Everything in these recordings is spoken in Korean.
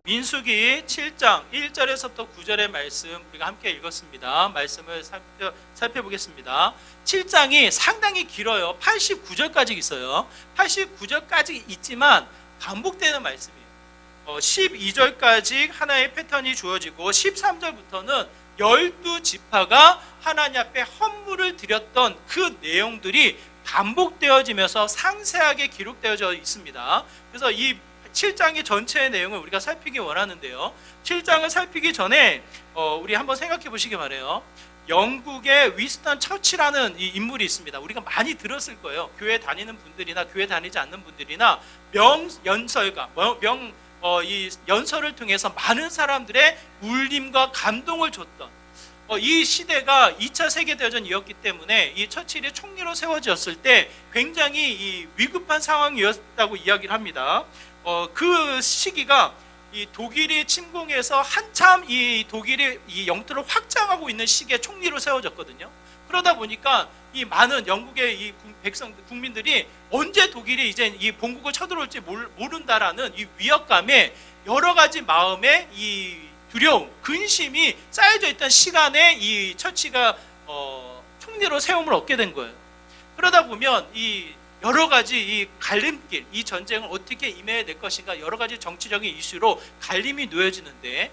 민수기 7장 1절에서부터 9절의 말씀 우리가 함께 읽었습니다. 말씀을 살펴보겠습니다. 7장이 상당히 길어요. 89절까지 있어요. 89절까지 있지만 반복되는 말씀이에요. 12절까지 하나의 패턴이 주어지고 13절부터는 12지파가 하나님 앞에 헌물을 드렸던 그 내용들이 반복되어지면서 상세하게 기록되어져 있습니다. 그래서 이 7장의 전체의 내용을 우리가 살피기 원하는데요. 7장을 살피기 전에 우리 한번 생각해 보시기 바라요. 영국의 위스턴 처치라는 이 인물이 있습니다. 우리가 많이 들었을 거예요. 교회 다니는 분들이나 교회 다니지 않는 분들이나 명연설가, 이 연설을 통해서 많은 사람들의 울림과 감동을 줬던 이 시대가 2차 세계대전이었기 때문에 이 처칠이 총리로 세워졌을 때 굉장히 이 위급한 상황이었다고 이야기를 합니다. 그 시기가 이 독일이 침공해서 한참 이 독일이 이 영토를 확장하고 있는 시기에 총리로 세워졌거든요. 그러다 보니까 이 많은 영국의 이 국민들이 언제 독일이 이제 이 본국을 쳐들어올지 모른다라는 이 위협감에 여러 가지 마음에 이 두려움, 근심이 쌓여져 있던 시간에 이 처치가 총리로 세움을 얻게 된 거예요. 그러다 보면 이 여러 가지 이 갈림길, 이 전쟁을 어떻게 임해야 될 것인가, 여러 가지 정치적인 이슈로 갈림이 놓여지는데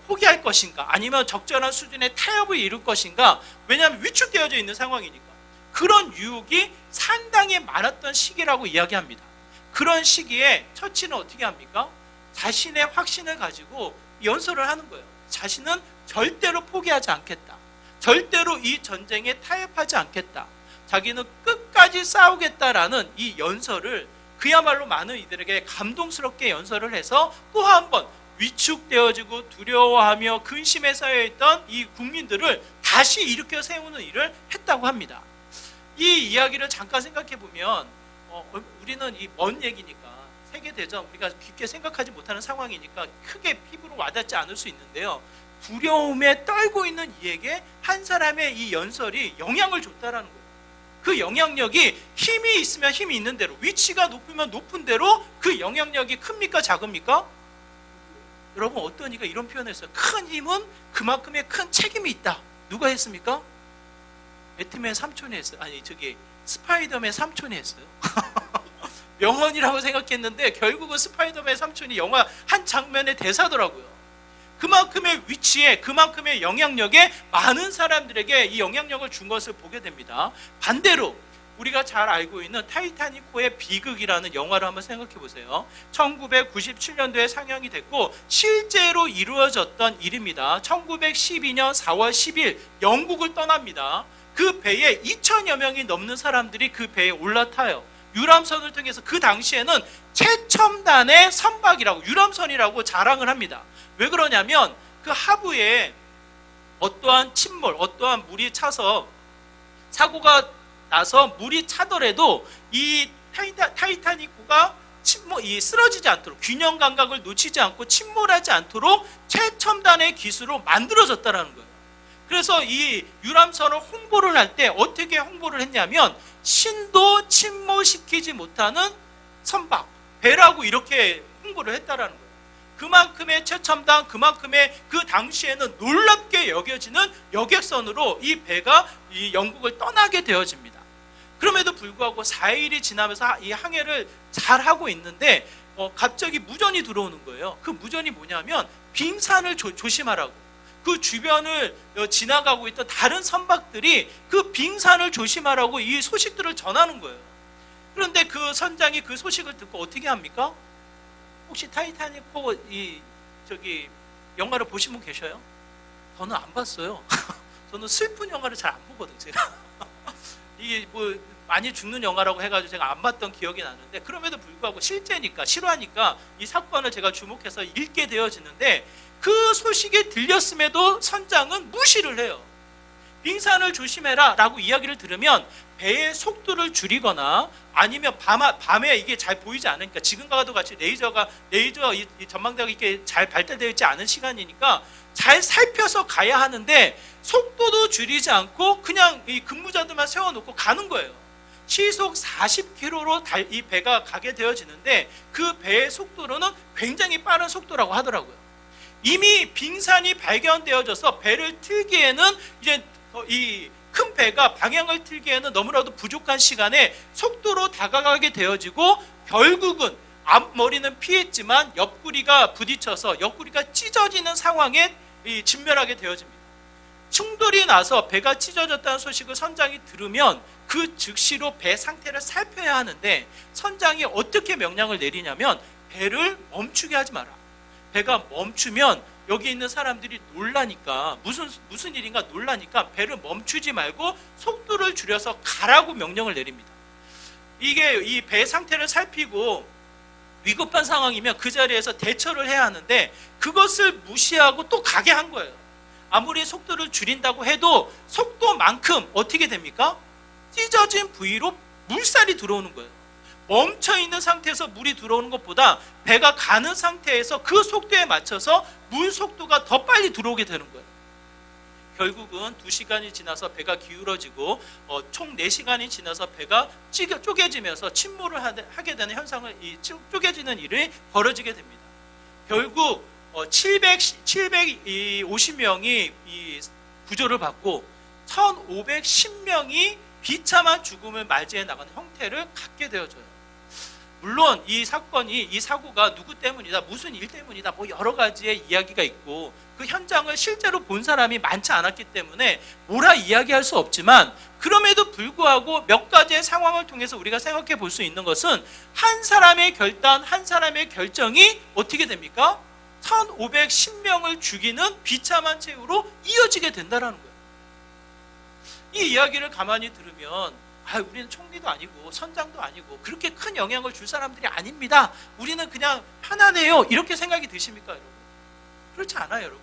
포기할 것인가, 아니면 적절한 수준의 타협을 이룰 것인가. 왜냐하면 위축되어져 있는 상황이니까. 그런 유혹이 상당히 많았던 시기라고 이야기합니다. 그런 시기에 처치는 어떻게 합니까? 자신의 확신을 가지고 연설을 하는 거예요. 자신은 절대로 포기하지 않겠다. 절대로 이 전쟁에 타협하지 않겠다. 자기는 끝까지 싸우겠다라는 이 연설을 그야말로 많은 이들에게 감동스럽게 연설을 해서 또 한 번 위축되어지고 두려워하며 근심에 쌓여있던 이 국민들을 다시 일으켜 세우는 일을 했다고 합니다. 이 이야기를 잠깐 생각해 보면 우리는 이 먼 얘기니까 세계대전 우리가 깊게 생각하지 못하는 상황이니까 크게 피부로 와닿지 않을 수 있는데요. 두려움에 떨고 있는 이에게 한 사람의 이 연설이 영향을 줬다라는 거예요. 그 영향력이 힘이 있으면 힘이 있는 대로, 위치가 높으면 높은 대로 그 영향력이 큽니까 작습니까? 여러분 어떤 이가 이런 표현을 했어요. 큰 힘은 그만큼의 큰 책임이 있다. 누가 했습니까? 배트맨 삼촌이 했어요. 스파이더맨 삼촌이 했어요. 명언이라고 생각했는데 결국은 스파이더맨 삼촌이 영화 한 장면의 대사더라고요. 그만큼의 위치에, 그만큼의 영향력에 많은 사람들에게 이 영향력을 준 것을 보게 됩니다. 반대로 우리가 잘 알고 있는 타이타닉호의 비극이라는 영화를 한번 생각해 보세요. 1997년도에 상영이 됐고 실제로 이루어졌던 일입니다. 1912년 4월 10일 영국을 떠납니다. 그 배에 2천여 명이 넘는 사람들이 그 배에 올라타요. 유람선을 통해서 그 당시에는 최첨단의 선박이라고, 유람선이라고 자랑을 합니다. 왜 그러냐면 그 하부에 어떠한 침몰, 어떠한 물이 차서 사고가 나서 물이 차더라도 이 타이타닉호가 쓰러지지 않도록, 균형 감각을 놓치지 않고 침몰하지 않도록 최첨단의 기술로 만들어졌다는 거예요. 그래서 이 유람선을 홍보를 할 때 어떻게 홍보를 했냐면 신도 침몰시키지 못하는 선박, 배라고 이렇게 홍보를 했다라는 거예요. 그만큼의 최첨단, 그만큼의 그 당시에는 놀랍게 여겨지는 여객선으로 이 배가 이 영국을 떠나게 되어집니다. 그럼에도 불구하고 4일이 지나면서 이 항해를 잘 하고 있는데 갑자기 무전이 들어오는 거예요. 그 무전이 뭐냐면 빙산을 조심하라고. 그 주변을 지나가고 있던 다른 선박들이 그 빙산을 조심하라고 이 소식들을 전하는 거예요. 그런데 그 선장이 그 소식을 듣고 어떻게 합니까? 혹시 타이타닉호 영화를 보신 분 계셔요? 저는 안 봤어요. 저는 슬픈 영화를 잘 안 보거든요. 제가 이게 많이 죽는 영화라고 해가지고 제가 안 봤던 기억이 나는데, 그럼에도 불구하고 실제니까, 실화니까 이 사건을 제가 주목해서 읽게 되어지는데, 그 소식이 들렸음에도 선장은 무시를 해요. 빙산을 조심해라 라고 이야기를 들으면 배의 속도를 줄이거나 아니면 밤에 이게 잘 보이지 않으니까, 지금과도 같이 레이저 이 전망대가 이렇게 잘 발달되어 있지 않은 시간이니까 잘 살펴서 가야 하는데 속도도 줄이지 않고 그냥 이 근무자들만 세워놓고 가는 거예요. 시속 40km로 이 배가 가게 되어지는데 그 배의 속도로는 굉장히 빠른 속도라고 하더라고요. 이미 빙산이 발견되어져서 배를 틀기에는 이제 이 큰 배가 방향을 틀기에는 너무나도 부족한 시간에 속도로 다가가게 되어지고 결국은 앞머리는 피했지만 옆구리가 부딪혀서 옆구리가 찢어지는 상황에 직면하게 되어집니다. 충돌이 나서 배가 찢어졌다는 소식을 선장이 들으면 그 즉시로 배 상태를 살펴야 하는데 선장이 어떻게 명령을 내리냐면 배를 멈추게 하지 마라. 배가 멈추면 여기 있는 사람들이 놀라니까 무슨 일인가 놀라니까 배를 멈추지 말고 속도를 줄여서 가라고 명령을 내립니다. 이게 이 배 상태를 살피고 위급한 상황이면 그 자리에서 대처를 해야 하는데 그것을 무시하고 또 가게 한 거예요. 아무리 속도를 줄인다고 해도 속도만큼 어떻게 됩니까? 찢어진 부위로 물살이 들어오는 거예요. 멈춰있는 상태에서 물이 들어오는 것보다 배가 가는 상태에서 그 속도에 맞춰서 물 속도가 더 빨리 들어오게 되는 거예요. 결국은 2시간이 지나서 배가 기울어지고 총 4시간이 지나서 배가 쪼개지면서 침몰을 하게 되는 현상을 쪼개지는 일이 벌어지게 됩니다. 결국 750명이 이 구조를 받고 1510명이 비참한 죽음을 맞이해 나가는 형태를 갖게 되어져요. 물론 이 사고가 누구 때문이다, 무슨 일 때문이다, 뭐 여러 가지의 이야기가 있고 그 현장을 실제로 본 사람이 많지 않았기 때문에 뭐라 이야기할 수 없지만 그럼에도 불구하고 몇 가지의 상황을 통해서 우리가 생각해 볼 수 있는 것은 한 사람의 결단, 한 사람의 결정이 어떻게 됩니까? 1510명을 죽이는 비참한 최후로 이어지게 된다는 거예요. 이 이야기를 가만히 들으면 우리는 총리도 아니고 선장도 아니고 그렇게 큰 영향을 줄 사람들이 아닙니다. 우리는 그냥 편안해요. 이렇게 생각이 드십니까, 여러분? 그렇지 않아요, 여러분.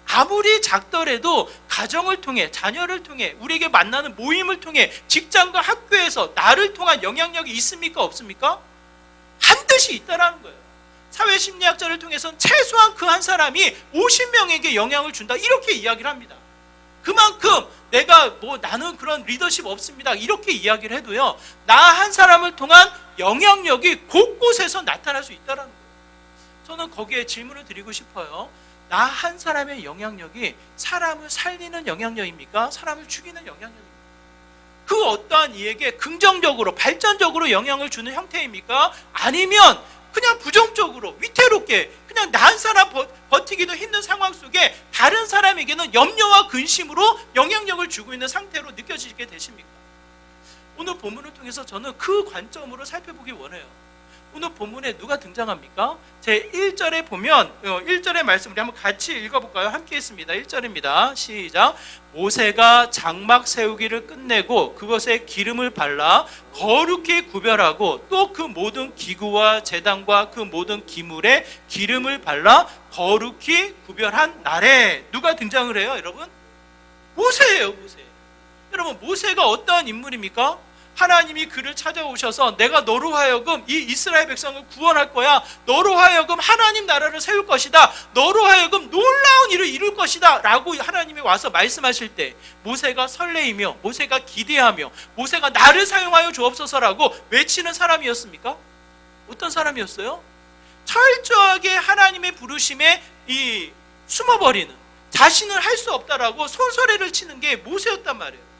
아무리 작더라도 가정을 통해, 자녀를 통해, 우리에게 만나는 모임을 통해, 직장과 학교에서 나를 통한 영향력이 있습니까, 없습니까? 반드시 있다라는 거예요. 사회심리학자를 통해서는 최소한 그 한 사람이 50명에게 영향을 준다, 이렇게 이야기를 합니다. 그만큼 나는 그런 리더십 없습니다, 이렇게 이야기를 해도요, 나 한 사람을 통한 영향력이 곳곳에서 나타날 수 있다는 거예요. 저는 거기에 질문을 드리고 싶어요. 나 한 사람의 영향력이 사람을 살리는 영향력입니까? 사람을 죽이는 영향력입니까? 그 어떠한 이에게 긍정적으로 발전적으로 영향을 주는 형태입니까? 아니면 그냥 부정적으로 위태롭게 그냥 나 한 사람 버티기도 힘든 상황 속에 다른 사람에게는 염려와 근심으로 영향력을 주고 있는 상태로 느껴지게 되십니까? 오늘 본문을 통해서 저는 그 관점으로 살펴보기 원해요. 오늘 본문에 누가 등장합니까? 제 1절에 보면 1절의 말씀 우리 한번 같이 읽어볼까요? 함께 했습니다. 1절입니다. 시작. 모세가 장막 세우기를 끝내고 그것에 기름을 발라 거룩히 구별하고 또 그 모든 기구와 제단과 그 모든 기물에 기름을 발라 거룩히 구별한 날에 누가 등장을 해요, 여러분? 모세예요, 모세. 여러분, 모세가 어떠한 인물입니까? 하나님이 그를 찾아오셔서 내가 너로 하여금 이 이스라엘 백성을 구원할 거야, 너로 하여금 하나님 나라를 세울 것이다, 너로 하여금 놀라운 일을 이룰 것이다 라고 하나님이 와서 말씀하실 때 모세가 설레이며 모세가 기대하며 모세가 나를 사용하여 주옵소서라고 외치는 사람이었습니까? 어떤 사람이었어요? 철저하게 하나님의 부르심에 숨어버리는, 자신을 할 수 없다라고 손소리를 치는 게 모세였단 말이에요.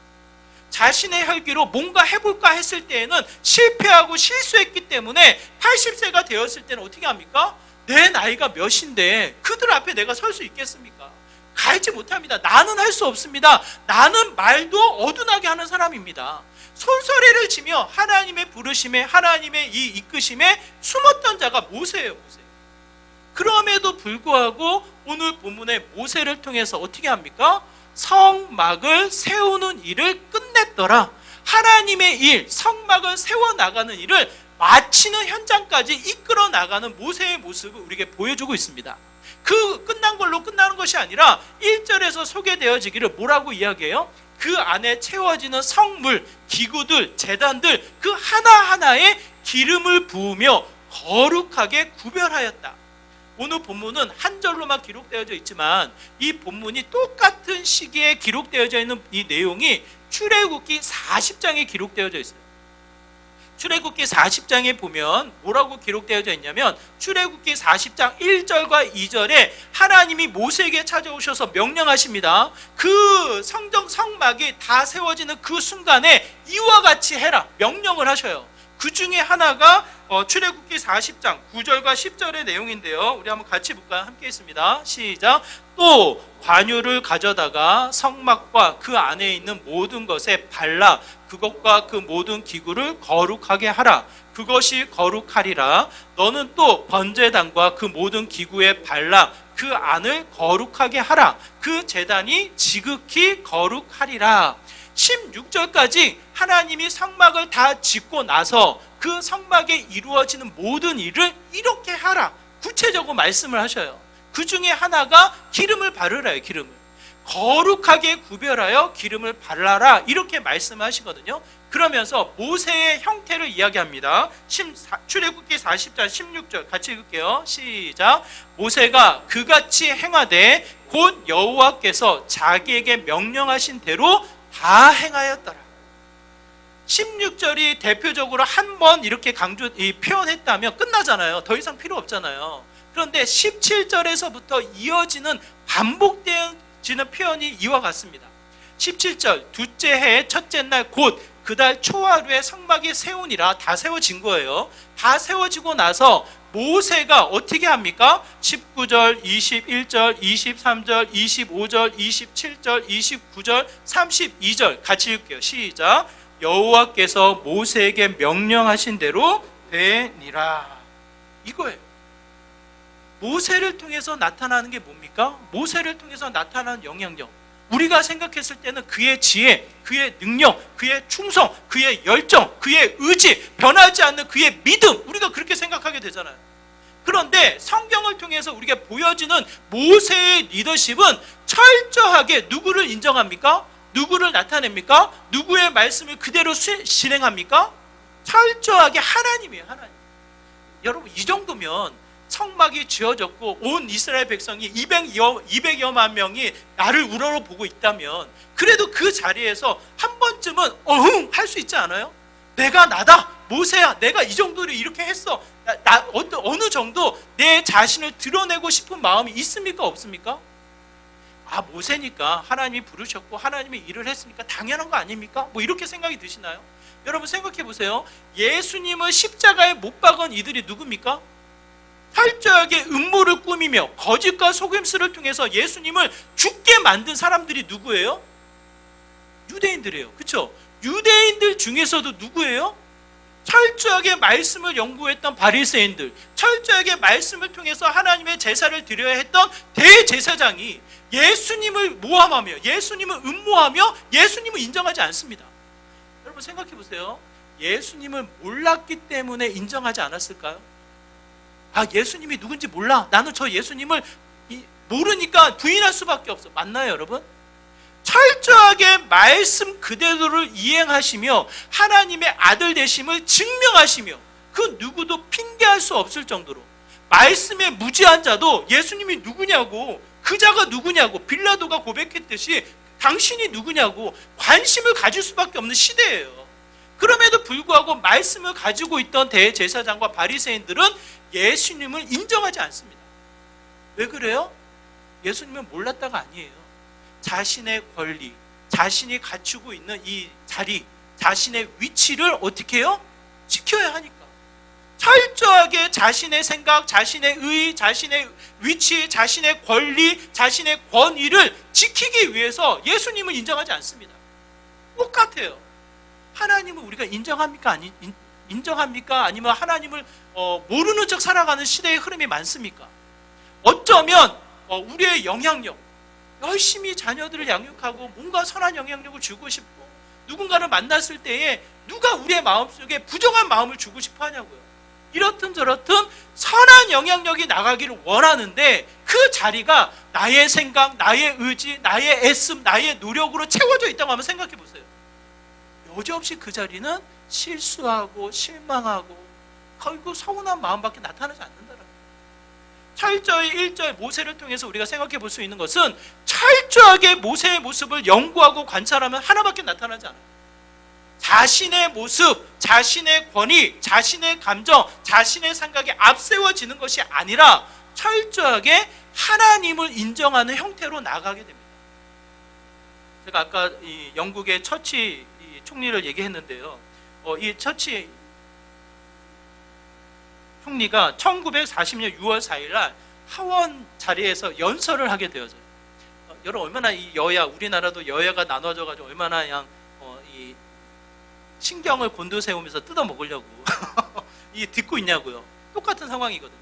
자신의 혈기로 뭔가 해볼까 했을 때에는 실패하고 실수했기 때문에 80세가 되었을 때는 어떻게 합니까? 내 나이가 몇인데 그들 앞에 내가 설 수 있겠습니까? 갈지 못합니다. 나는 할 수 없습니다. 나는 말도 어둔하게 하는 사람입니다. 손소리를 치며 하나님의 부르심에, 하나님의 이 이끄심에 숨었던 자가 모세예요, 모세. 그럼에도 불구하고 오늘 본문의 모세를 통해서 어떻게 합니까? 성막을 세우는 일을 끝냈더라. 하나님의 일, 성막을 세워나가는 일을 마치는 현장까지 이끌어 나가는 모세의 모습을 우리에게 보여주고 있습니다. 그 끝난 걸로 끝나는 것이 아니라 1절에서 소개되어지기를 뭐라고 이야기해요? 그 안에 채워지는 성물, 기구들, 제단들 그 하나하나에 기름을 부으며 거룩하게 구별하였다. 오늘 본문은 한 절로만 기록되어져 있지만 이 본문이 똑같은 시기에 기록되어져 있는 이 내용이 출애굽기 40장에 기록되어져 있어요. 출애굽기 40장에 보면 뭐라고 기록되어져 있냐면 출애굽기 40장 1절과 2절에 하나님이 모세에게 찾아오셔서 명령하십니다. 그 성정 성막이 다 세워지는 그 순간에 이와 같이 해라 명령을 하셔요. 그 중에 하나가 출애굽기 40장 9절과 10절의 내용인데요. 우리 한번 같이 볼까요? 함께 있습니다. 시작. 또 관유를 가져다가 성막과 그 안에 있는 모든 것에 발라 그것과 그 모든 기구를 거룩하게 하라. 그것이 거룩하리라. 너는 또 번제단과 그 모든 기구에 발라 그 안을 거룩하게 하라. 그 제단이 지극히 거룩하리라. 16절까지 하나님이 성막을 다 짓고 나서 그 성막에 이루어지는 모든 일을 이렇게 하라 구체적으로 말씀을 하셔요. 그 중에 하나가 기름을 바르라요. 기름을 거룩하게 구별하여 기름을 발라라 이렇게 말씀하시거든요. 그러면서 모세의 형태를 이야기합니다. 출애굽기 40장 16절 같이 읽을게요. 시작. 모세가 그같이 행하되 곧 여호와께서 자기에게 명령하신 대로 다 행하였더라. 16절이 대표적으로 한 번 이렇게 표현했다면 끝나잖아요. 더 이상 필요 없잖아요. 그런데 17절에서부터 이어지는 반복되어지는 표현이 이와 같습니다. 17절 둘째 해 첫째 날 곧 그달 초하루에 성막이 세우니라. 다 세워진 거예요. 다 세워지고 나서 모세가 어떻게 합니까? 19절, 21절, 23절, 25절, 27절, 29절, 32절 같이 읽게요. 시작. 여호와께서 모세에게 명령하신 대로 되니라. 이거예요. 모세를 통해서 나타나는 게 뭡니까? 모세를 통해서 나타나는 영향력. 우리가 생각했을 때는 그의 지혜, 그의 능력, 그의 충성, 그의 열정, 그의 의지, 변하지 않는 그의 믿음, 우리가 그렇게 생각하게 되잖아요. 그런데 성경을 통해서 우리가 보여지는 모세의 리더십은 철저하게 누구를 인정합니까? 누구를 나타냅니까? 누구의 말씀을 그대로 실행합니까? 철저하게 하나님이에요. 하나님. 여러분 이 정도면 성막이 지어졌고 온 이스라엘 백성이 200여만 명이 나를 우러러보고 있다면 그래도 그 자리에서 한 번쯤은 어흥 할 수 있지 않아요? 내가 나다. 모세야 내가 이 정도로 이렇게 했어. 어느 정도 내 자신을 드러내고 싶은 마음이 있습니까? 없습니까? 아 모세니까 하나님이 부르셨고 하나님이 일을 했으니까 당연한 거 아닙니까? 뭐 이렇게 생각이 드시나요? 여러분 생각해 보세요. 예수님을 십자가에 못 박은 이들이 누굽니까? 철저하게 음모를 꾸미며 거짓과 속임수를 통해서 예수님을 죽게 만든 사람들이 누구예요? 유대인들이에요. 그렇죠? 유대인들 중에서도 누구예요? 철저하게 말씀을 연구했던 바리새인들, 철저하게 말씀을 통해서 하나님의 제사를 드려야 했던 대제사장이 예수님을 모함하며 예수님을 음모하며 예수님을 인정하지 않습니다. 여러분 생각해 보세요. 예수님을 몰랐기 때문에 인정하지 않았을까요? 아 예수님이 누군지 몰라. 나는 저 예수님을 모르니까 부인할 수밖에 없어. 맞나요 여러분? 철저하게 말씀 그대로를 이행하시며 하나님의 아들 되심을 증명하시며 그 누구도 핑계할 수 없을 정도로 말씀에 무지한 자도 예수님이 누구냐고 그 자가 누구냐고 빌라도가 고백했듯이 당신이 누구냐고 관심을 가질 수밖에 없는 시대예요. 그럼에도 불구하고 말씀을 가지고 있던 대제사장과 바리새인들은 예수님을 인정하지 않습니다. 왜 그래요? 예수님을 몰랐다가 아니에요. 자신의 권리, 자신이 갖추고 있는 이 자리, 자신의 위치를 어떻게 해요? 지켜야 하니까. 철저하게 자신의 생각, 자신의 의, 자신의 위치, 자신의 권리, 자신의 권위를 지키기 위해서 예수님을 인정하지 않습니다. 똑같아요. 하나님을 우리가 인정합니까? 인정합니까? 아니면 하나님을 모르는 척 살아가는 시대의 흐름이 많습니까? 어쩌면 우리의 영향력, 열심히 자녀들을 양육하고 뭔가 선한 영향력을 주고 싶고 누군가를 만났을 때에 누가 우리의 마음속에 부정한 마음을 주고 싶어 하냐고요. 이렇든 저렇든 선한 영향력이 나가기를 원하는데 그 자리가 나의 생각, 나의 의지, 나의 애씀, 나의 노력으로 채워져 있다고 한번 생각해 보세요. 여지없이 그 자리는 실수하고 실망하고 결국 서운한 마음밖에 나타나지 않는다는 거예요. 철저히 1절 모세를 통해서 우리가 생각해 볼 수 있는 것은 철저하게 모세의 모습을 연구하고 관찰하면 하나밖에 나타나지 않아요. 자신의 모습, 자신의 권위, 자신의 감정, 자신의 생각이 앞세워지는 것이 아니라 철저하게 하나님을 인정하는 형태로 나아가게 됩니다. 제가 아까 이 영국의 처치 총리를 얘기했는데요. 이 처치 총리가 1940년 6월 4일 날 하원 자리에서 연설을 하게 되어져요. 여러분 얼마나 이 여야, 우리나라도 여야가 나눠져 가지고 얼마나 그냥 이 신경을 곤두세우면서 뜯어 먹으려고 이 듣고 있냐고요. 똑같은 상황이거든요.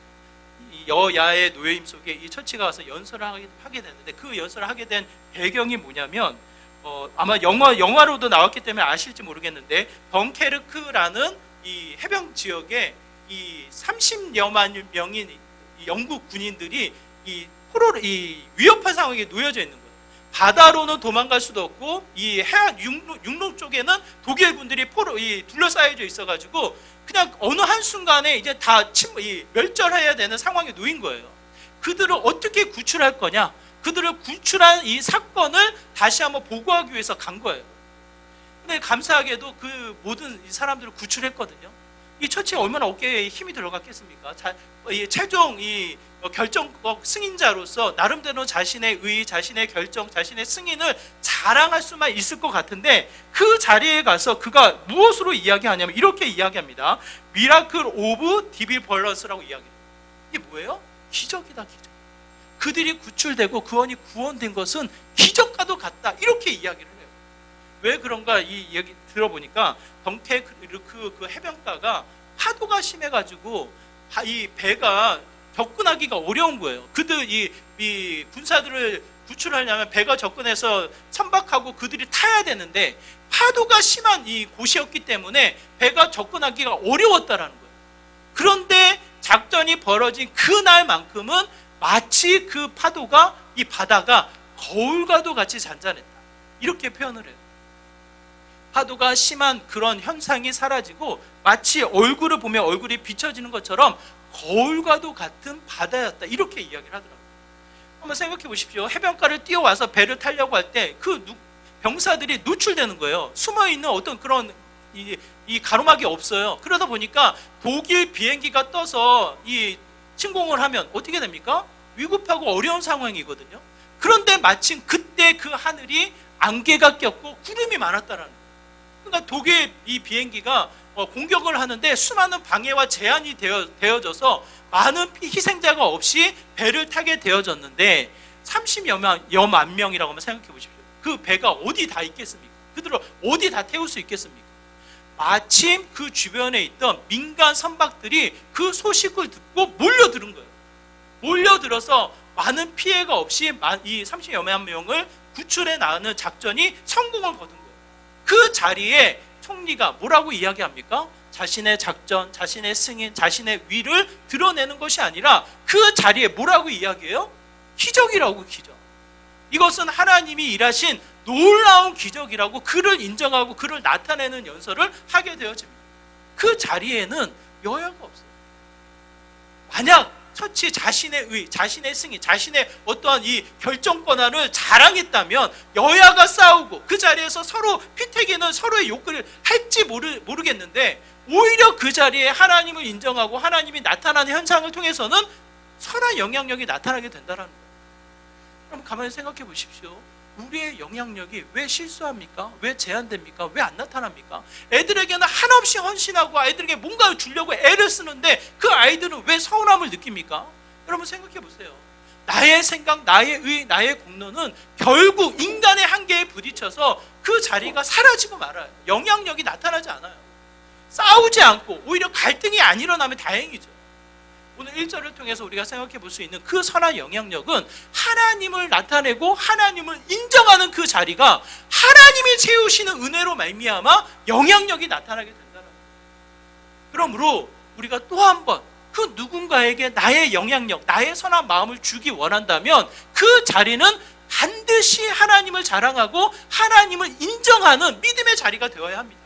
이 여야의 노예임 속에 이 처치가 와서 연설을 하게 되는데, 그 연설을 하게 된 배경이 뭐냐면 아마 영화로도 나왔기 때문에 아실지 모르겠는데, 덩케르크라는 이 해병 지역에 이 30여만 명인 영국 군인들이 이 위협한 상황에 놓여져 있는 거예요. 바다로는 도망갈 수도 없고 이 해안 육로 쪽에는 독일 군들이 둘러싸여져 있어가지고 그냥 어느 한 순간에 이제 다 멸절해야 되는 상황에 놓인 거예요. 그들을 어떻게 구출할 거냐? 그들을 구출한 이 사건을 다시 한번 보고하기 위해서 간 거예요. 근데 감사하게도 그 모든 이 사람들을 구출했거든요. 이 처치에 얼마나 어깨에 힘이 들어갔겠습니까? 최종 결정적 승인자로서 나름대로 자신의 의, 자신의 결정, 자신의 승인을 자랑할 수만 있을 것 같은데, 그 자리에 가서 그가 무엇으로 이야기하냐면 이렇게 이야기합니다. 미라클 오브 디비벌런스라고 이야기해요. 이게 뭐예요? 기적이다, 기적. 그들이 구출되고 그원이 구원된 것은 기적과도 같다, 이렇게 이야기를 해요. 왜 그런가 이 얘기 들어보니까 덩케르크 그 해변가가 파도가 심해가지고 이 배가 접근하기가 어려운 거예요. 그들 이 군사들을 구출하려면 배가 접근해서 선박하고 그들이 타야 되는데 파도가 심한 이 곳이었기 때문에 배가 접근하기가 어려웠다라는 거예요. 그런데 작전이 벌어진 그날만큼은 마치 그 파도가, 이 바다가 거울과도 같이 잔잔했다, 이렇게 표현을 해요. 파도가 심한 그런 현상이 사라지고 마치 얼굴을 보면 얼굴이 비춰지는 것처럼 거울과도 같은 바다였다, 이렇게 이야기를 하더라고요. 한번 생각해 보십시오. 해변가를 뛰어와서 배를 타려고 할 때 그 병사들이 노출되는 거예요. 숨어있는 어떤 그런 이 가로막이 없어요. 그러다 보니까 독일 비행기가 떠서 이 침공을 하면 어떻게 됩니까? 위급하고 어려운 상황이거든요. 그런데 마침 그때 그 하늘이 안개가 꼈고 구름이 많았다라는 거예요. 그러니까 독일 이 비행기가 공격을 하는데 수많은 방해와 제한이 되어져서 많은 희생자가 없이 배를 타게 되어졌는데, 30여만 명이라고 한번 생각해 보십시오. 그 배가 어디 다 있겠습니까? 그들을 어디 다 태울 수 있겠습니까? 마침 그 주변에 있던 민간 선박들이 그 소식을 듣고 몰려드는 거예요. 몰려들어서 많은 피해가 없이 이 30여만 명을 구출해 나가는 작전이 성공을 거둔 거예요. 그 자리에 총리가 뭐라고 이야기합니까? 자신의 작전, 자신의 승인, 자신의 위를 드러내는 것이 아니라 그 자리에 뭐라고 이야기해요? 기적이라고, 기적. 이것은 하나님이 일하신 놀라운 기적이라고 그를 인정하고 그를 나타내는 연설을 하게 되어집니다. 그 자리에는 여야가 없어요. 만약 처치 자신의 의, 자신의 승인, 자신의 어떠한 이 결정 권한을 자랑했다면 여야가 싸우고 그 자리에서 서로 피태기는 서로의 욕을 할지 모르겠는데, 오히려 그 자리에 하나님을 인정하고 하나님이 나타나는 현상을 통해서는 선한 영향력이 나타나게 된다는 거예요. 그럼 가만히 생각해 보십시오. 우리의 영향력이 왜 실수합니까? 왜 제한됩니까? 왜 안 나타납니까? 애들에게는 한없이 헌신하고 아이들에게 뭔가 주려고 애를 쓰는데 그 아이들은 왜 서운함을 느낍니까? 여러분 생각해 보세요. 나의 생각, 나의 의, 나의 공로는 결국 인간의 한계에 부딪혀서 그 자리가 사라지고 말아요. 영향력이 나타나지 않아요. 싸우지 않고 오히려 갈등이 안 일어나면 다행이죠. 오늘 1절을 통해서 우리가 생각해 볼 수 있는 그 선한 영향력은 하나님을 나타내고 하나님을 인정하는 그 자리가 하나님이 채우시는 은혜로 말미암아 영향력이 나타나게 된다는 거예요. 그러므로 우리가 또 한 번 그 누군가에게 나의 영향력, 나의 선한 마음을 주기 원한다면 그 자리는 반드시 하나님을 자랑하고 하나님을 인정하는 믿음의 자리가 되어야 합니다.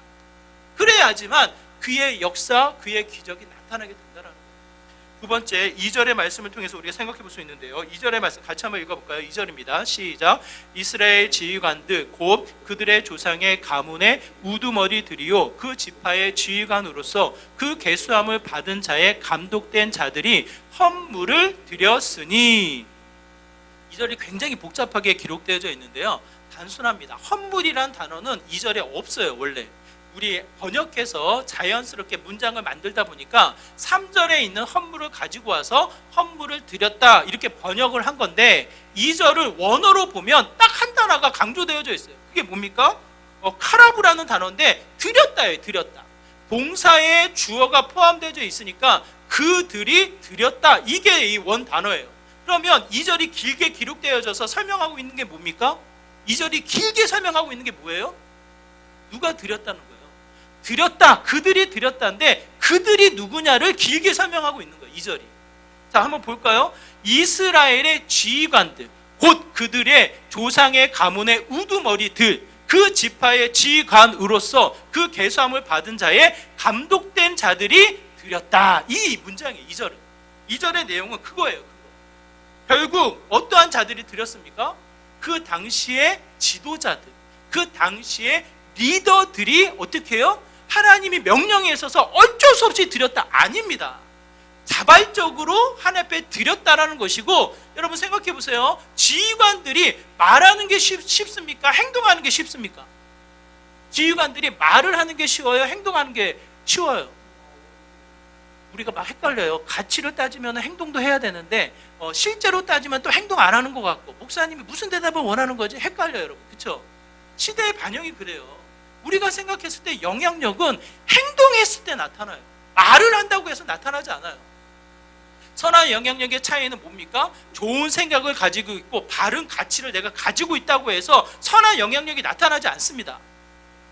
그래야지만 그의 역사, 그의 기적이 나타나게 된다는 거예요. 두 번째 2절의 말씀을 통해서 우리가 생각해 볼 수 있는데요. 2절의 말씀 같이 한번 읽어볼까요? 2절입니다. 시작. 이스라엘 지휘관들 곧 그들의 조상의 가문의 우두머리들이요 그 지파의 지휘관으로서 그 계수함을 받은 자의 감독된 자들이 헌물을 드렸으니. 2절이 굉장히 복잡하게 기록되어져 있는데요. 단순합니다. 헌물이란 단어는 2절에 없어요. 원래 우리 번역해서 자연스럽게 문장을 만들다 보니까 3절에 있는 헌물을 가지고 와서 헌물을 드렸다 이렇게 번역을 한 건데 2절을 원어로 보면 딱 한 단어가 강조되어져 있어요. 그게 뭡니까? 카라브라는 단어인데 드렸다예요. 드렸다. 동사에 주어가 포함되어 있으니까 그들이 드렸다. 이게 이 원 단어예요. 그러면 2절이 길게 기록되어져서 설명하고 있는 게 뭡니까? 2절이 길게 설명하고 있는 게 뭐예요? 누가 드렸다는 거예요. 드렸다. 그들이 드렸다인데 그들이 누구냐를 길게 설명하고 있는 거예요. 2절이. 자, 한번 볼까요? 이스라엘의 지휘관들 곧 그들의 조상의 가문의 우두머리들 그 지파의 지휘관으로서 그 계수함을 받은 자의 감독된 자들이 드렸다. 이 문장이에요. 2절은. 2절의 내용은 그거예요. 그거. 결국 어떠한 자들이 드렸습니까? 그 당시의 지도자들, 그 당시의 리더들이 어떻게 해요? 하나님이 명령에 있어서 어쩔 수 없이 드렸다. 아닙니다. 자발적으로 하나님 앞에 드렸다라는 것이고, 여러분 생각해 보세요. 지휘관들이 말하는 게 쉽습니까? 행동하는 게 쉽습니까? 지휘관들이 말을 하는 게 쉬워요? 행동하는 게 쉬워요? 우리가 막 헷갈려요. 가치를 따지면 행동도 해야 되는데 실제로 따지면 또 행동 안 하는 것 같고, 목사님이 무슨 대답을 원하는 거지? 헷갈려요, 여러분. 그렇죠? 시대의 반영이 그래요. 우리가 생각했을 때 영향력은 행동했을 때 나타나요. 말을 한다고 해서 나타나지 않아요. 선한 영향력의 차이는 뭡니까? 좋은 생각을 가지고 있고 바른 가치를 내가 가지고 있다고 해서 선한 영향력이 나타나지 않습니다.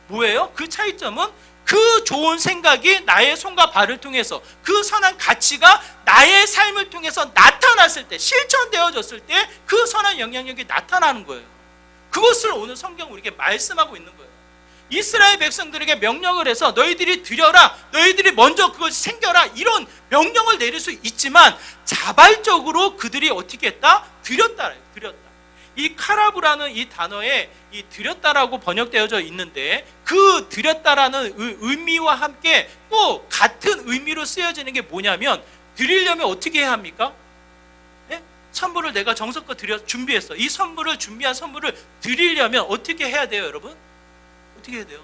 뭐예요? 그 차이점은 그 좋은 생각이 나의 손과 발을 통해서, 그 선한 가치가 나의 삶을 통해서 나타났을 때, 실천되어졌을 때 그 선한 영향력이 나타나는 거예요. 그것을 오늘 성경은 우리에게 말씀하고 있는 거예요. 이스라엘 백성들에게 명령을 해서 너희들이 드려라, 너희들이 먼저 그걸 챙겨라, 이런 명령을 내릴 수 있지만 자발적으로 그들이 어떻게 했다? 드렸다. 이 카라브라는 이 단어에 이 드렸다라고 번역되어져 있는데, 그 드렸다라는 의미와 함께 또 같은 의미로 쓰여지는 게 뭐냐면, 드리려면 어떻게 해야 합니까? 네? 선물을 내가 정성껏 준비했어. 이 선물을 준비한 선물을 드리려면 어떻게 해야 돼요, 여러분? 어떻게 해야 돼요?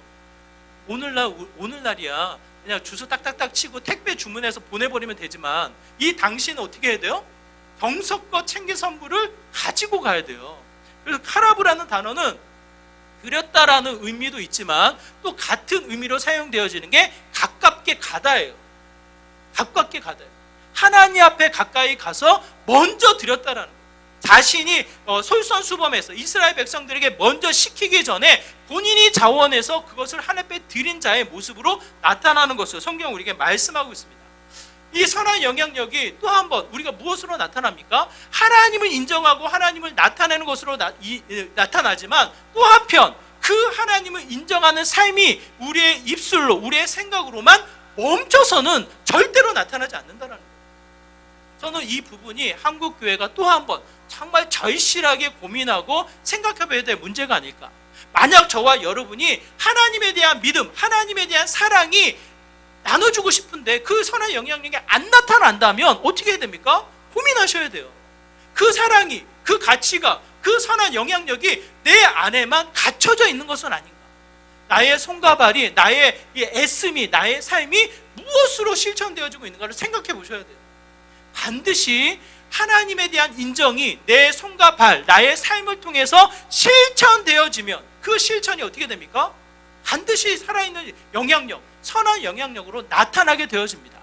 오늘날이야 그냥 주소 딱딱딱 치고 택배 주문해서 보내버리면 되지만, 이 당시는 어떻게 해야 돼요? 정성껏 챙긴 선물을 가지고 가야 돼요. 그래서 카라브라는 단어는 드렸다라는 의미도 있지만 또 같은 의미로 사용되어지는 게 가깝게 가다예요. 가깝게 가다예요. 하나님 앞에 가까이 가서 먼저 드렸다라는 거예요. 자신이 솔선수범해서 이스라엘 백성들에게 먼저 시키기 전에 본인이 자원해서 그것을 하나님 앞에 드린 자의 모습으로 나타나는 것을 성경은 우리에게 말씀하고 있습니다. 이 선한 영향력이 또 한 번 우리가 무엇으로 나타납니까? 하나님을 인정하고 하나님을 나타내는 것으로 나타나지만, 또 한편 그 하나님을 인정하는 삶이 우리의 입술로, 우리의 생각으로만 멈춰서는 절대로 나타나지 않는다는 거예요. 저는 이 부분이 한국교회가 또 한 번 정말 절실하게 고민하고 생각해봐야 될 문제가 아닐까. 만약 저와 여러분이 하나님에 대한 믿음, 하나님에 대한 사랑이 나눠주고 싶은데 그 선한 영향력이 안 나타난다면 어떻게 해야 됩니까? 고민하셔야 돼요. 그 사랑이, 그 가치가, 그 선한 영향력이 내 안에만 갇혀져 있는 것은 아닌가. 나의 손과 발이, 나의 이 애씀이, 나의 삶이 무엇으로 실천되어지고 있는가를 생각해 보셔야 돼요. 반드시 하나님에 대한 인정이 내 손과 발, 나의 삶을 통해서 실천되어지면 그 실천이 어떻게 됩니까? 반드시 살아있는 영향력, 선한 영향력으로 나타나게 되어집니다.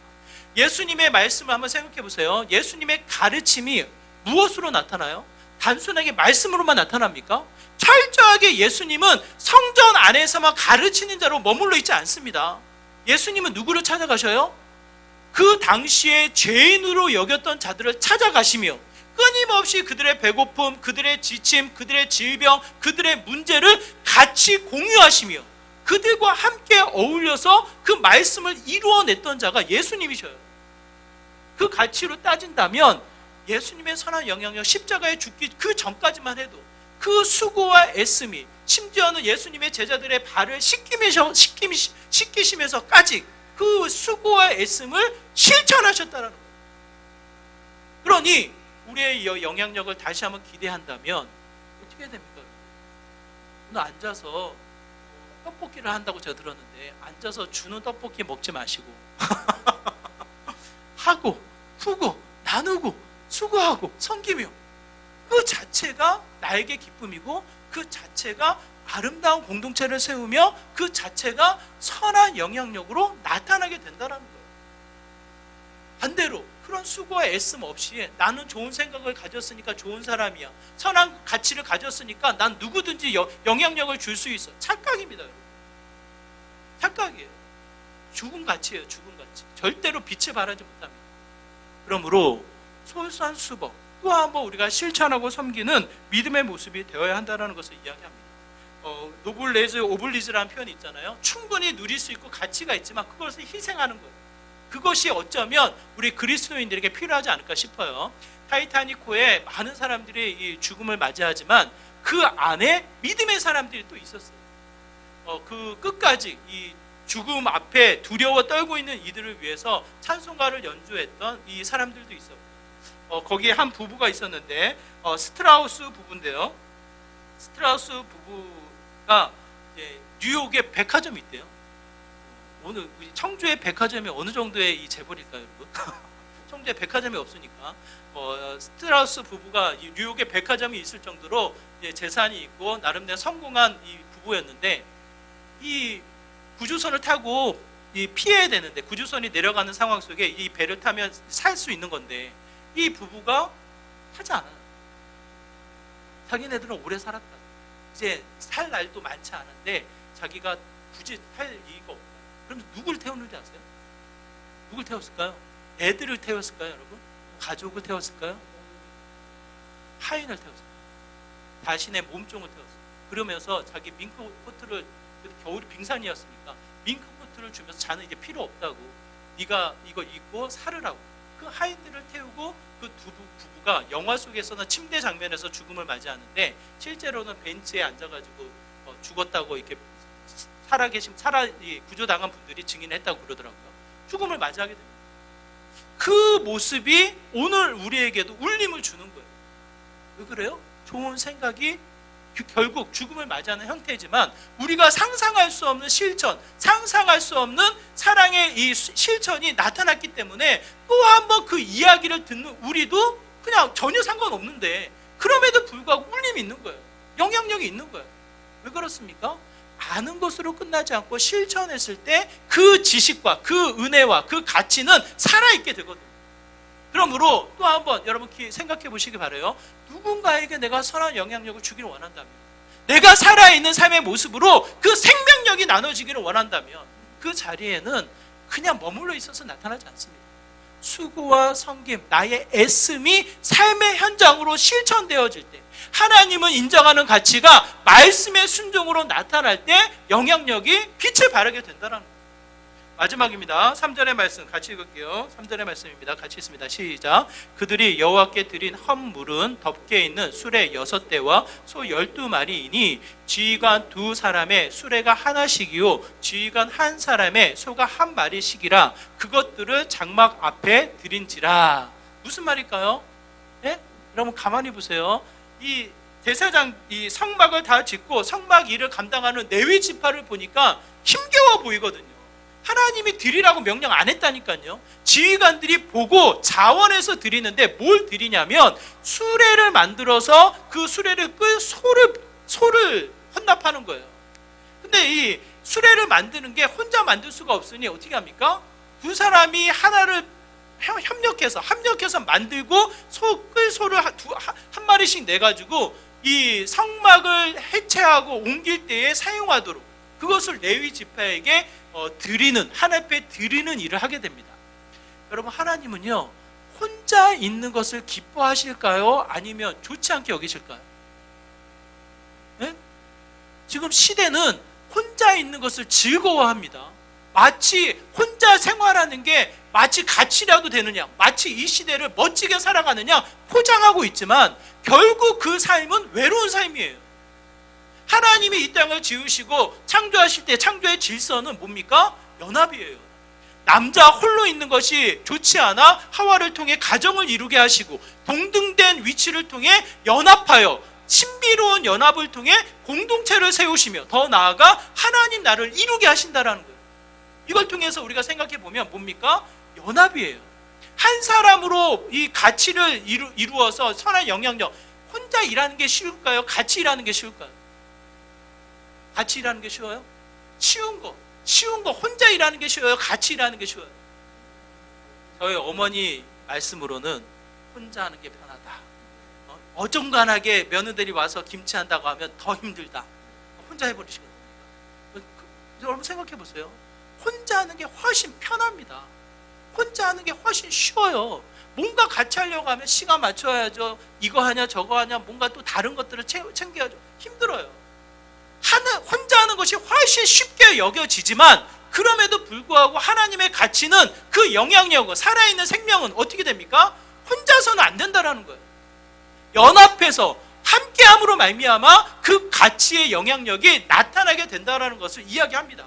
예수님의 말씀을 한번 생각해 보세요. 예수님의 가르침이 무엇으로 나타나요? 단순하게 말씀으로만 나타납니까? 철저하게 예수님은 성전 안에서만 가르치는 자로 머물러 있지 않습니다. 예수님은 누구를 찾아가셔요? 그 당시에 죄인으로 여겼던 자들을 찾아가시며 끊임없이 그들의 배고픔, 그들의 지침, 그들의 질병, 그들의 문제를 같이 공유하시며 그들과 함께 어울려서 그 말씀을 이루어냈던 자가 예수님이셔요. 그 가치로 따진다면 예수님의 선한 영향력, 십자가에 죽기 그 전까지만 해도 그 수고와 애씀이, 심지어는 예수님의 제자들의 발을 씻기시면서까지 그 수고와 애씀을 실천하셨다는 거예요. 그러니 우리의 영향력을 다시 한번 기대한다면 어떻게 해야 됩니까? 오늘 앉아서 떡볶이를 한다고 제가 들었는데, 앉아서 주는 떡볶이 먹지 마시고 하고 푸고 나누고 수고하고 섬기며, 그 자체가 나에게 기쁨이고 그 자체가 아름다운 공동체를 세우며 그 자체가 선한 영향력으로 나타나게 된다는 거예요. 반대로 그런 수고와 애씀 없이 나는 좋은 생각을 가졌으니까 좋은 사람이야, 선한 가치를 가졌으니까 난 누구든지 영향력을 줄 수 있어. 착각입니다, 여러분. 착각이에요. 죽은 가치예요. 죽은 가치. 절대로 빛을 발하지 못합니다. 그러므로 솔선수범, 또 한번 우리가 실천하고 섬기는 믿음의 모습이 되어야 한다는 것을 이야기합니다. 노블레즈 오블리즈라는 표현이 있잖아요. 충분히 누릴 수 있고 가치가 있지만 그것을 희생하는 거예요. 그것이 어쩌면 우리 그리스도인들에게 필요하지 않을까 싶어요. 타이타닉호에 많은 사람들이 이 죽음을 맞이하지만 그 안에 믿음의 사람들이 또 있었어요. 그 끝까지 이 죽음 앞에 두려워 떨고 있는 이들을 위해서 찬송가를 연주했던 이 사람들도 있었고, 거기에 한 부부가 있었는데 스트라우스 부부인데요. 스트라우스 부부가 이제 뉴욕에 백화점이 있대요. 오늘 청주의 백화점이 어느 정도의 이 재벌일까요, 여러분? 청주에 백화점이 없으니까 스트라우스 부부가 이 뉴욕에 백화점이 있을 정도로 이제 재산이 있고 나름대로 성공한 이 부부였는데, 이 구조선을 타고 피해야 되는데 구조선이 내려가는 상황 속에 이 배를 타면 살 수 있는 건데 이 부부가 타지 않아요. 자기네들은 오래 살았다, 이제 살 날도 많지 않은데 자기가 굳이 탈 이유가 없다. 그럼 누구를 태웠는지 아세요? 누굴 태웠을까요? 애들을 태웠을까요, 여러분? 가족을 태웠을까요? 하인을 태웠어요. 자신의 몸종을 태웠어요. 그러면서 자기 밍크코트를, 겨울이 빙산이었으니까 밍크코트를 주면서 자는 이게 필요 없다고, 네가 이거 입고 살으라고. 그 하인들을 태우고 그 두 부부가 영화 속에서는 침대 장면에서 죽음을 맞이하는데 실제로는 벤치에 앉아가지고 죽었다고 이렇게 구조당한 분들이 증인했다고 그러더라고요. 죽음을 맞이하게 됩니다. 그 모습이 오늘 우리에게도 울림을 주는 거예요. 왜 그래요? 좋은 생각이 결국 죽음을 맞이하는 형태지만 우리가 상상할 수 없는 실천, 상상할 수 없는 사랑의 이 실천이 나타났기 때문에 또 한 번 그 이야기를 듣는 우리도 그냥 전혀 상관없는데 그럼에도 불구하고 울림이 있는 거예요. 영향력이 있는 거예요. 왜 그렇습니까? 아는 것으로 끝나지 않고 실천했을 때 그 지식과 그 은혜와 그 가치는 살아있게 되거든요. 그러므로 또 한번 여러분 생각해 보시기 바라요. 누군가에게 내가 선한 영향력을 주기를 원한다면, 내가 살아있는 삶의 모습으로 그 생명력이 나눠지기를 원한다면 그 자리에는 그냥 머물러 있어서 나타나지 않습니다. 수고와 섬김, 나의 애씀이 삶의 현장으로 실천되어질 때, 하나님은 인정하는 가치가 말씀의 순종으로 나타날 때 영향력이 빛을 발하게 된다는 거예요. 마지막입니다. 3절의 말씀 같이 읽을게요. 3절의 말씀입니다. 같이 읽습니다. 시작. 그들이 여호와께 드린 헌물은 덮개 있는 수레 6대와 소 12마리이니 지휘관 2사람의 수레가 하나씩이요 지휘관 1사람의 소가 1마리씩이라 그것들을 장막 앞에 드린지라. 무슨 말일까요? 네? 여러분 가만히 보세요. 이 대사장, 이 성막을 다 짓고 성막 일을 감당하는 레위 지파를 보니까 힘겨워 보이거든요. 하나님이 드리라고 명령 안 했다니까요. 지휘관들이 보고 자원해서 드리는데 뭘 드리냐면 수레를 만들어서 그 수레를 끌 소를 헌납하는 거예요. 근데 이 수레를 만드는 게 혼자 만들 수가 없으니 어떻게 합니까? 2사람이 하나를 협력해서 만들고 끌 소를 한 마리씩 내가지고 이 성막을 해체하고 옮길 때에 사용하도록 그것을 레위 지파에게 드리는, 하나님 앞에 드리는 일을 하게 됩니다. 여러분, 하나님은요 혼자 있는 것을 기뻐하실까요? 아니면 좋지 않게 여기실까요? 네? 지금 시대는 혼자 있는 것을 즐거워합니다. 마치 혼자 생활하는 게 마치 가치라도 되느냐, 마치 이 시대를 멋지게 살아가느냐 포장하고 있지만 결국 그 삶은 외로운 삶이에요. 하나님이 이 땅을 지으시고 창조하실 때 창조의 질서는 뭡니까? 연합이에요. 남자 홀로 있는 것이 좋지 않아 하와를 통해 가정을 이루게 하시고 동등된 위치를 통해 연합하여 신비로운 연합을 통해 공동체를 세우시며 더 나아가 하나님 나라를 이루게 하신다라는 거예요. 이걸 통해서 우리가 생각해 보면 뭡니까? 연합이에요. 한 사람으로 이 가치를 이루어서 선한 영향력, 혼자 일하는 게 쉬울까요? 같이 일하는 게 쉬울까요? 같이 일하는 게 쉬워요? 쉬운 거 혼자 일하는 게 쉬워요? 같이 일하는 게 쉬워요? 저희 어머니 말씀으로는 혼자 하는 게 편하다. 어중간하게 며느들이 와서 김치 한다고 하면 더 힘들다. 혼자 해버리시거든요. 여러분 생각해 보세요. 혼자 하는 게 훨씬 편합니다. 혼자 하는 게 훨씬 쉬워요. 뭔가 같이 하려고 하면 시간 맞춰야죠. 이거 하냐 저거 하냐 뭔가 또 다른 것들을 챙겨야죠. 힘들어요. 혼자 하는 것이 훨씬 쉽게 여겨지지만 그럼에도 불구하고 하나님의 가치는 그 영향력은 살아있는 생명은 어떻게 됩니까? 혼자서는 안 된다라는 거예요. 연합해서 함께함으로 말미암아 그 가치의 영향력이 나타나게 된다라는 것을 이야기합니다.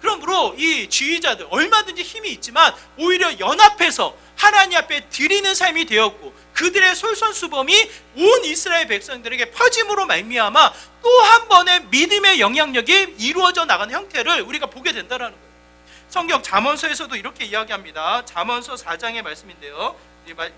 그러므로 이 지휘자들 얼마든지 힘이 있지만 오히려 연합해서 하나님 앞에 드리는 삶이 되었고 그들의 솔선수범이 온 이스라엘 백성들에게 퍼짐으로 말미암아 또 한 번의 믿음의 영향력이 이루어져 나가는 형태를 우리가 보게 된다는 거예요. 성경 잠언서에서도 이렇게 이야기합니다. 잠언서 4장의 말씀인데요.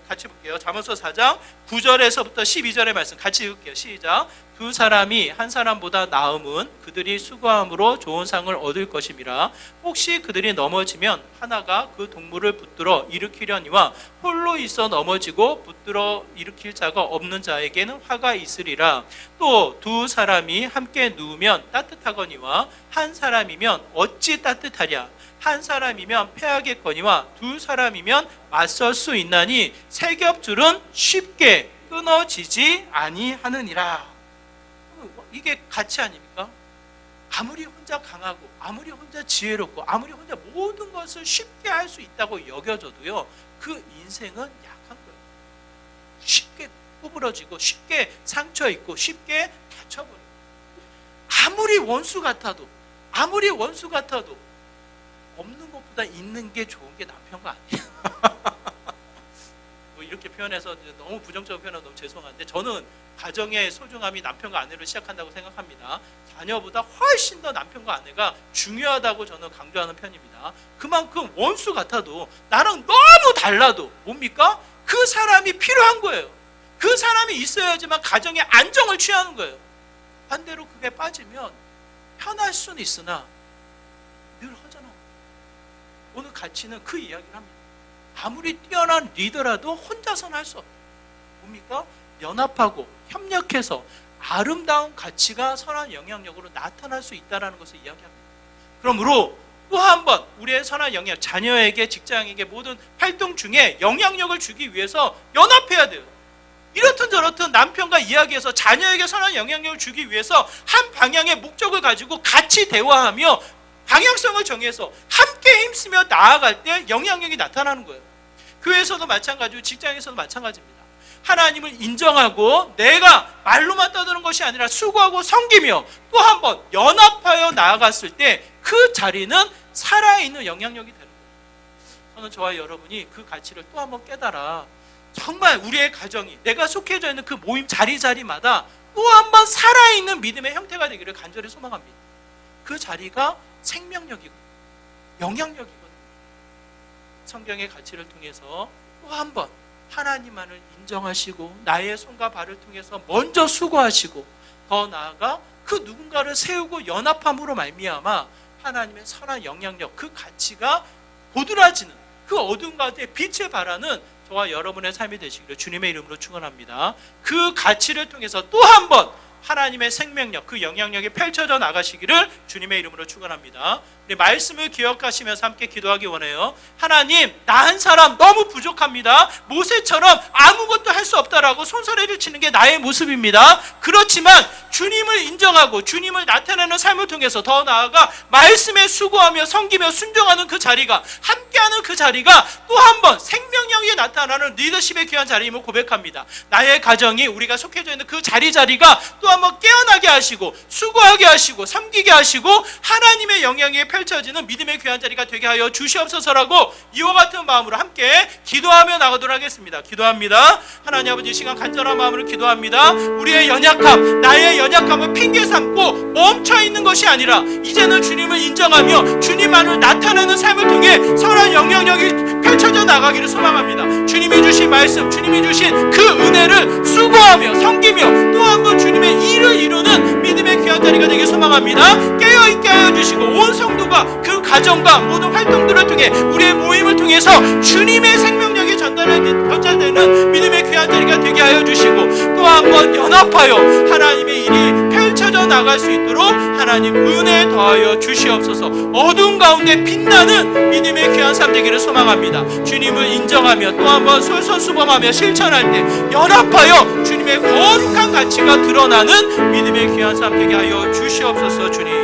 같이 볼게요. 잠언서 4장 9절에서부터 12절의 말씀 같이 읽을게요. 시작. 두 사람이 한 사람보다 나음은 그들이 수고함으로 좋은 상을 얻을 것임이라. 혹시 그들이 넘어지면 하나가 그 동물을 붙들어 일으키려니와 홀로 있어 넘어지고 붙들어 일으킬 자가 없는 자에게는 화가 있으리라. 또 두 사람이 함께 누우면 따뜻하거니와 한 사람이면 어찌 따뜻하랴. 한 사람이면 패하겠거니와 두 사람이면 맞설 수 있나니 세 겹줄은 쉽게 끊어지지 아니하느니라. 이게 가치 아닙니까? 아무리 혼자 강하고 아무리 혼자 지혜롭고 아무리 혼자 모든 것을 쉽게 할 수 있다고 여겨져도요 그 인생은 약한 거예요. 쉽게 구부러지고 쉽게 상처 입고 쉽게 다쳐버려요. 아무리 원수 같아도 없는 것보다 있는 게 좋은 게 남편과 아니에요. 뭐 이렇게 표현해서 너무 부정적으로 표현해서 너무 죄송한데 저는 가정의 소중함이 남편과 아내로 시작한다고 생각합니다. 자녀보다 훨씬 더 남편과 아내가 중요하다고 저는 강조하는 편입니다. 그만큼 원수 같아도 나랑 너무 달라도 뭡니까? 그 사람이 필요한 거예요. 그 사람이 있어야지만 가정의 안정을 취하는 거예요. 반대로 그게 빠지면 편할 수는 있으나 늘 허전하고 오늘 가치는 그 이야기를 합니다. 아무리 뛰어난 리더라도 혼자서는 할 수 없다. 뭡니까? 연합하고 협력해서 아름다운 가치가 선한 영향력으로 나타날 수 있다는 것을 이야기합니다. 그러므로 또 한 번 우리의 선한 영향력, 자녀에게, 직장에게 모든 활동 중에 영향력을 주기 위해서 연합해야 돼요. 이렇든 저렇든 남편과 이야기해서 자녀에게 선한 영향력을 주기 위해서 한 방향의 목적을 가지고 같이 대화하며 방향성을 정해서 함께 힘쓰며 나아갈 때 영향력이 나타나는 거예요. 교회에서도 마찬가지고 직장에서도 마찬가지입니다. 하나님을 인정하고 내가 말로만 떠드는 것이 아니라 수고하고 섬기며 또 한 번 연합하여 나아갔을 때 그 자리는 살아있는 영향력이 되는 거예요. 저는 저와 여러분이 그 가치를 또 한 번 깨달아 정말 우리의 가정이 내가 속해져 있는 그 모임 자리마다 또 한 번 살아있는 믿음의 형태가 되기를 간절히 소망합니다. 그 자리가 생명력이고 영향력이거든요. 성경의 가치를 통해서 또 한 번 하나님만을 인정하시고 나의 손과 발을 통해서 먼저 수고하시고 더 나아가 그 누군가를 세우고 연합함으로 말미암아 하나님의 선한 영향력, 그 가치가 도드라지는 그 어두운 가운데 빛을 발하는 저와 여러분의 삶이 되시기를 주님의 이름으로 축원합니다. 그 가치를 통해서 또 한 번 하나님의 생명력, 그 영향력이 펼쳐져 나가시기를 주님의 이름으로 축원합니다. 우리 말씀을 기억하시면서 함께 기도하기 원해요. 하나님, 나 한 사람 너무 부족합니다. 모세처럼 아무것도 할 수 없다라고 손소리를 치는 게 나의 모습입니다. 그렇지만 주님을 인정하고 주님을 나타내는 삶을 통해서 더 나아가 말씀에 수고하며 섬기며 순종하는 그 자리가, 함께하는 그 자리가 또 한 번 생명력이 나타나는 리더십의 귀한 자리임을 고백합니다. 나의 가정이, 우리가 속해져 있는 그 자리가 또 한 번 깨어나게 하시고 수고하게 하시고 섬기게 하시고 하나님의 영향이 펼쳐지는 믿음의 귀한 자리가 되게 하여 주시옵소서라고 이와 같은 마음으로 함께 기도하며 나가도록 하겠습니다. 기도합니다. 하나님 아버지, 이 시간 간절한 마음으로 기도합니다. 우리의 연약함, 나의 연약함을 핑계 삼고 멈춰있는 것이 아니라 이제는 주님을 인정하며 주님만을 나타내는 삶을 통해 선한 영향력이 펼쳐져 나가기를 소망합니다. 주님이 주신 말씀, 주님이 주신 그 은혜를 수고하며 섬기며 또 한 번 주님의 일을 이루는 믿음의 귀한 자리가 되길 소망합니다. 깨어있게 하여 주시고 온 성도가 그 가정과 모든 활동들을 통해 우리의 모임을 통해서 주님의 생명력이 전달되는 믿음의 귀한 자리가 되게 하여 주시고 또 한 번 연합하여 하나님의 일이 펼쳐져 나갈 수 있도록 하나님 은혜 더하여 주시옵소서. 어두운 가운데 빛나는 믿음의 귀한 삶 되기를 소망합니다. 주님을 인정하며 또 한 번 솔선수범하며 실천할 때 연합하여 주님의 거룩한 가치가 드러나는 믿음의 귀한 삶 되게 하여 주시옵소서. 주님.